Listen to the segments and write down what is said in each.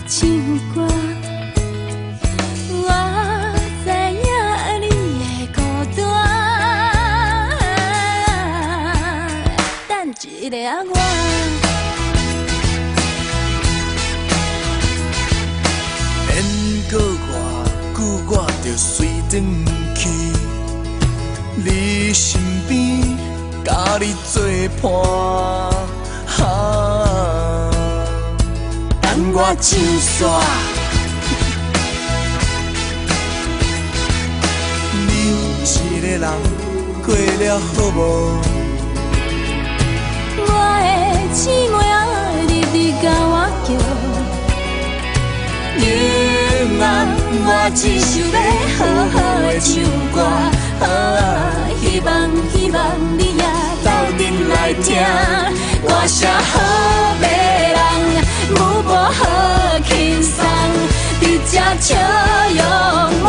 唱歌。我知影你的孤单，等一个我。免搁偌久，我着随转去你身边，甲你作伴。等我唱煞，你一个人过了好无？我的姊妹仔，日日甲我叫，今晚我只想要好好的唱歌，希望你也斗阵来听，歌声好迷人，舞步好轻松，伫这笑容满。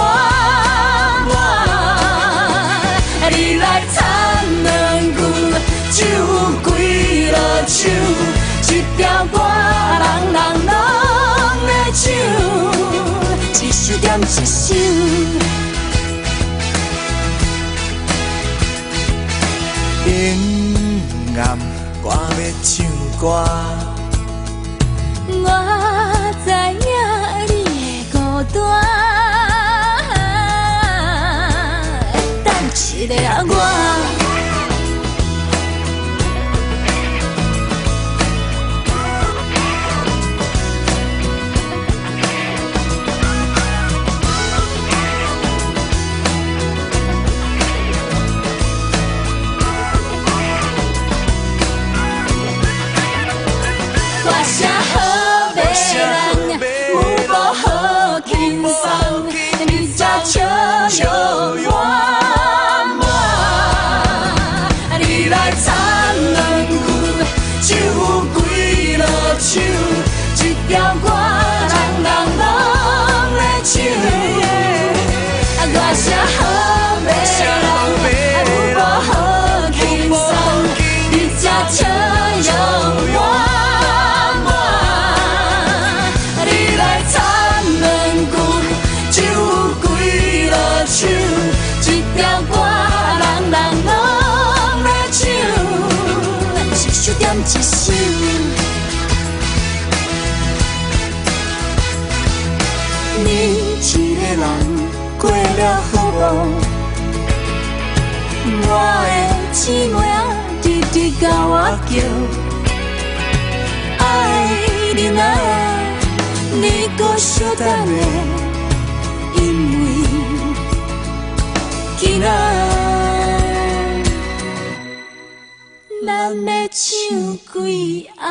你来唱两句，酒几落手，一条歌人人拢会唱，一首点一首。阴暗，我要唱歌。我知影你的孤单，等一个我。歌声好迷人，舞步好轻松，你这笑容满满。你来唱两句，酒几落手，一条歌人人拢会唱。歌声好迷人，舞步好轻松，你这笑容满。一条歌人人拢会唱，一首点一首。你一个人过了好无？我的姊妹仔日日甲我叫，爱你啊，你搁小等下，因为。今仔，咱要唱几暗？